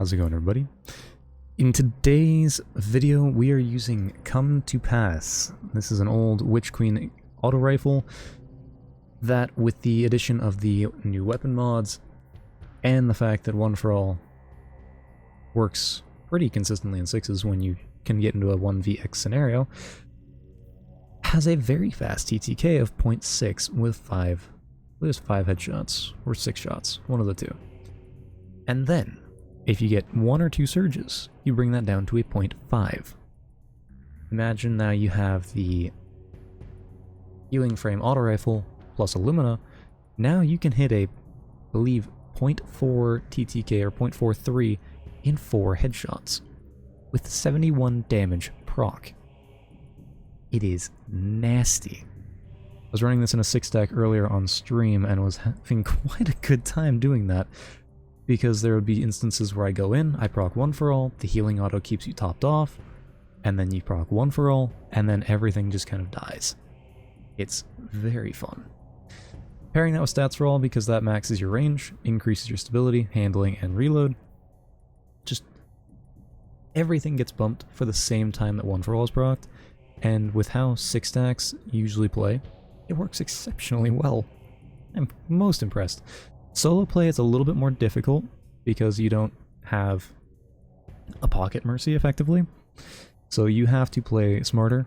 How's it going, everybody? In today's video, we are using Come to Pass. This is an old Witch Queen auto rifle that, with the addition of the new weapon mods and the fact that One for All works pretty consistently in 6s when you can get into a 1vx scenario, has a very fast TTK of 0.6 with 5 headshots, or 6 shots, one of the two. And then, if you get 1 or 2 surges, you bring that down to a 0.5. Imagine now you have the healing frame auto rifle plus Illumina. Now you can hit a, I believe, 0.4 TTK or 0.43 in 4 headshots with 71 damage proc. It is nasty. I was running this in a 6-stack earlier on stream and was having quite a good time doing that, because there would be instances where I go in, I proc One for All, the healing auto keeps you topped off, and then you proc One for All, and then everything just kind of dies. It's very fun. Pairing that with Stats for All, because that maxes your range, increases your stability, handling, and reload. Just everything gets bumped for the same time that One for All is procced, and with how 6-stacks usually play, it works exceptionally well. I'm most impressed. Solo play is a little bit more difficult because you don't have a pocket mercy effectively, so you have to play smarter,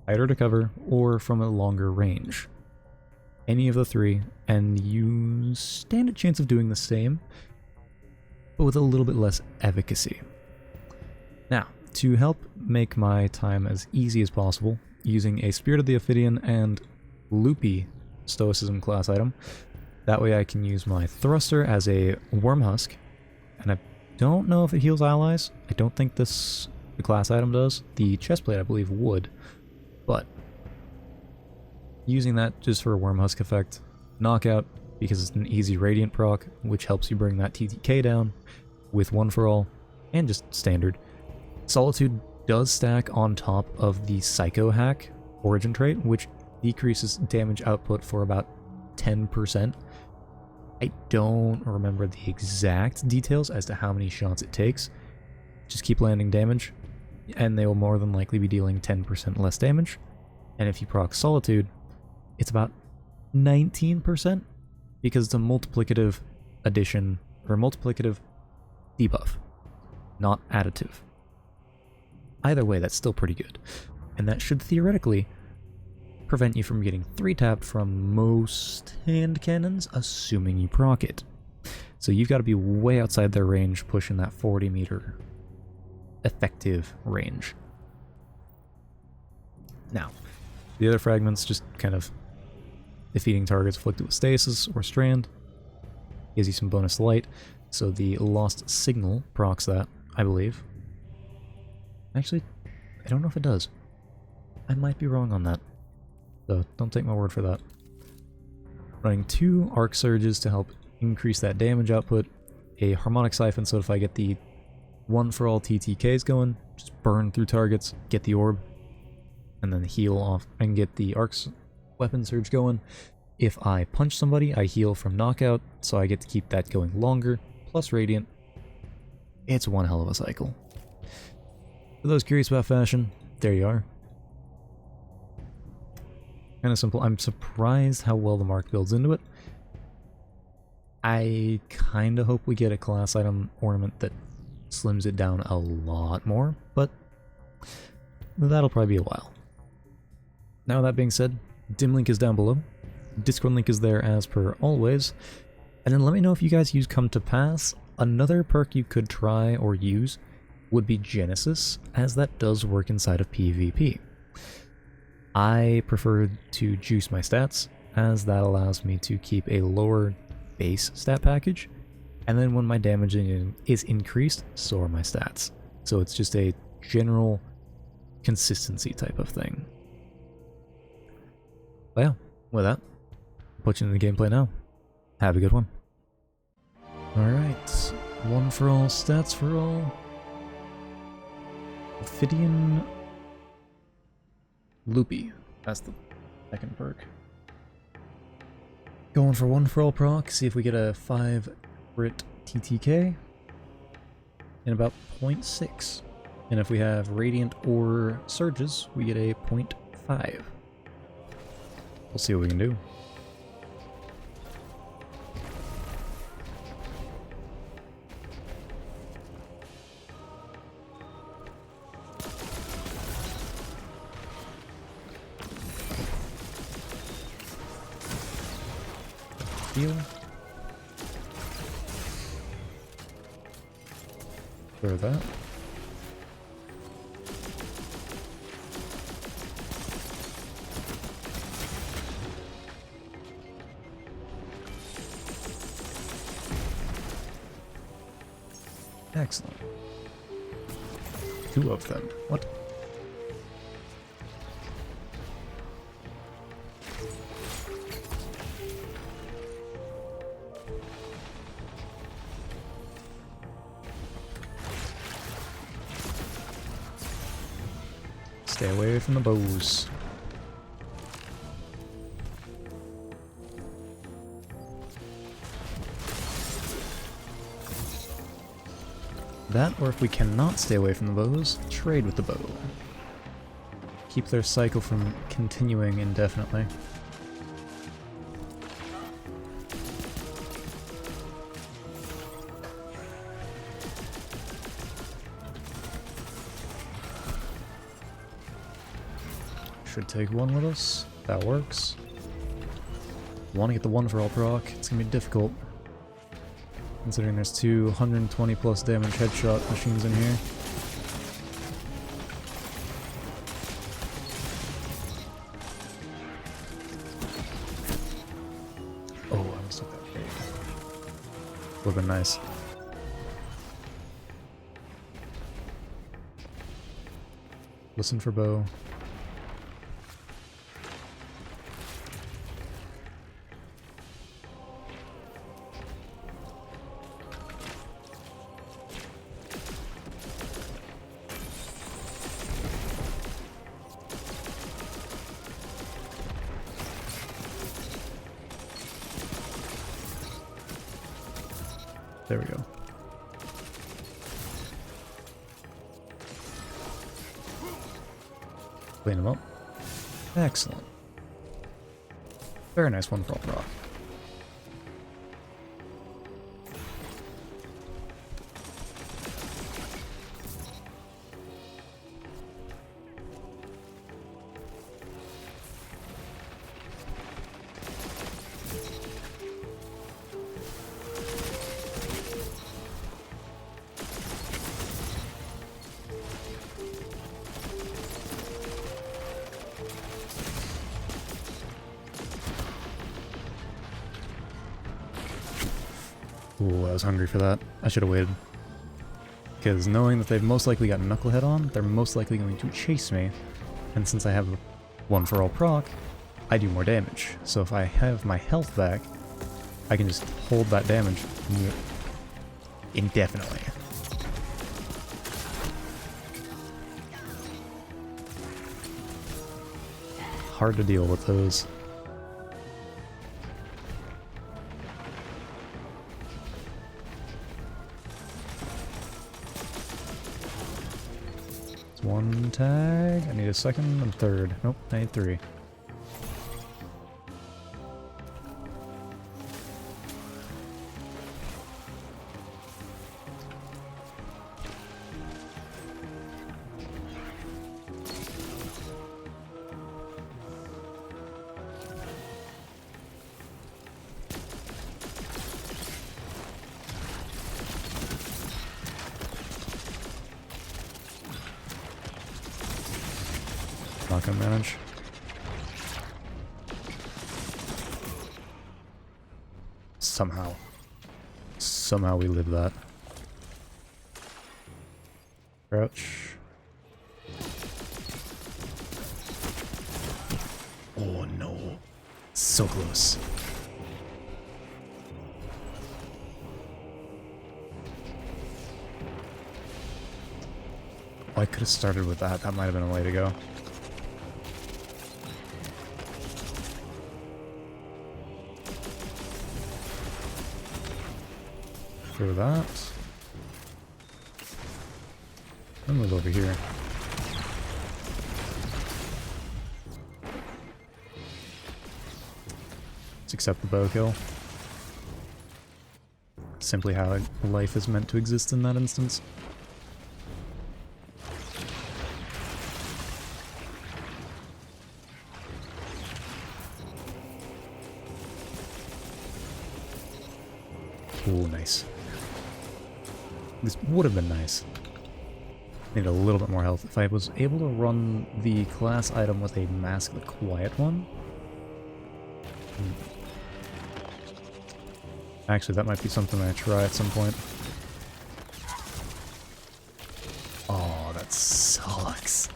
tighter to cover, or from a longer range. Any of the three, and you stand a chance of doing the same, but with a little bit less efficacy. Now, to help make my time as easy as possible, using a Spirit of the Ophidian and Loopy Stoicism class item, that way I can use my thruster as a Worm Husk, and I don't know if it heals allies. I don't think the class item does. The chestplate I believe would, but using that just for a Worm Husk effect. Knockout, because it's an easy radiant proc, which helps you bring that TTK down with One for All, and just standard. Solitude does stack on top of the Psycho Hack origin trait, which decreases damage output for about 10%. I don't remember the exact details as to how many shots it takes. Just keep landing damage, and they will more than likely be dealing 10% less damage. And if you proc Solitude, it's about 19%, because it's a multiplicative addition, or multiplicative debuff, not additive. Either way, that's still pretty good. And that should theoretically prevent you from getting 3-tapped from most hand cannons, assuming you proc it. So you've got to be way outside their range, pushing that 40-meter effective range. Now, the other fragments, just kind of defeating targets afflicted with stasis or strand, gives you some bonus light. So the Lost Signal procs that, I believe. Actually, I don't know if it does. I might be wrong on that, so don't take my word for that. Running 2 Arc Surges to help increase that damage output, a Harmonic Siphon so if I get the One for All TTKs going, just burn through targets, get the orb, and then heal off and get the Weapon Surge going. If I punch somebody, I heal from knockout, so I get to keep that going longer, plus Radiant. It's one hell of a cycle. For those curious about fashion, there you are. Kind of simple. I'm surprised how well the mark builds into it. I kind of hope we get a class item ornament that slims it down a lot more, but that'll probably be a while. Now that being said, dim link is down below. Discord link is there as per always. And then let me know if you guys use Come to Pass. Another perk you could try or use would be Genesis, as that does work inside of PvP. I prefer to juice my stats, as that allows me to keep a lower base stat package, and then when my damage is increased, so are my stats. So it's just a general consistency type of thing. But yeah, with that, I'll put you into the gameplay now. Have a good one. Alright, One for All, Stats for All. Ophidian Loopy. That's the second perk. Going for One for All proc, see if we get a 5 crit TTK. in about 0.6. And if we have Radiant or Surges, we get a 0.5. We'll see what we can do. Heal. Throw that. Excellent. 2 of them. What? Stay away from the bows. That, or if we cannot stay away from the bows, trade with the bow. Keep their cycle from continuing indefinitely. Should take 1 with us. That works. Want to get the 1 for all proc. It's gonna be difficult, considering there's 220 plus damage headshot machines in here. Oh, I almost took that bait. Would've been nice. Listen for bow. There we go. Clean them up. Excellent. Very nice 1 for all proc. Ooh, I was hungry for that. I should have waited. Because knowing that they've most likely got Knucklehead on, they're most likely going to chase me. And since I have 1 for all proc, I do more damage. So if I have my health back, I can just hold that damage indefinitely. Hard to deal with those. It's 1 tag. I need a 2nd and 3rd. Nope, I need 3. Not gonna manage. Somehow. Somehow we live that. Crouch. Oh no. So close. Oh, I could have started with that. That might have been a way to go. Through that. I'll move over here. Let's accept the bow kill. Simply how life is meant to exist in that instance. Ooh, nice. This would have been nice. Need a little bit more health. If I was able to run the class item with a Mask the Quiet one... Actually, that might be something I try at some point. Oh, that sucks.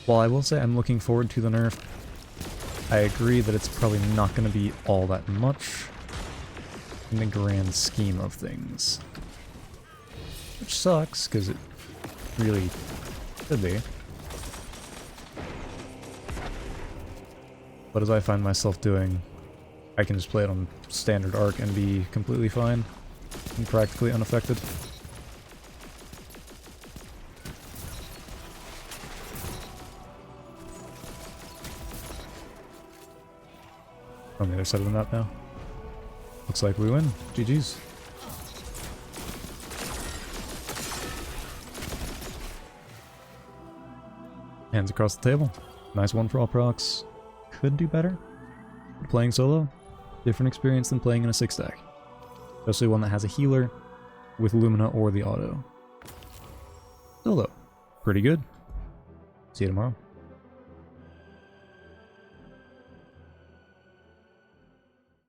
While I will say I'm looking forward to the nerf, I agree that it's probably not going to be all that much in the grand scheme of things. Which sucks, because it really could be. But as I find myself doing, I can just play it on standard arc and be completely fine and practically unaffected. On the other side of the map now. Looks like we win. GG's. Hands across the table. Nice one for all procs. Could do better. Playing solo, different experience than playing in a 6-stack. Especially one that has a healer with Lumina or the auto. Still though, pretty good. See you tomorrow.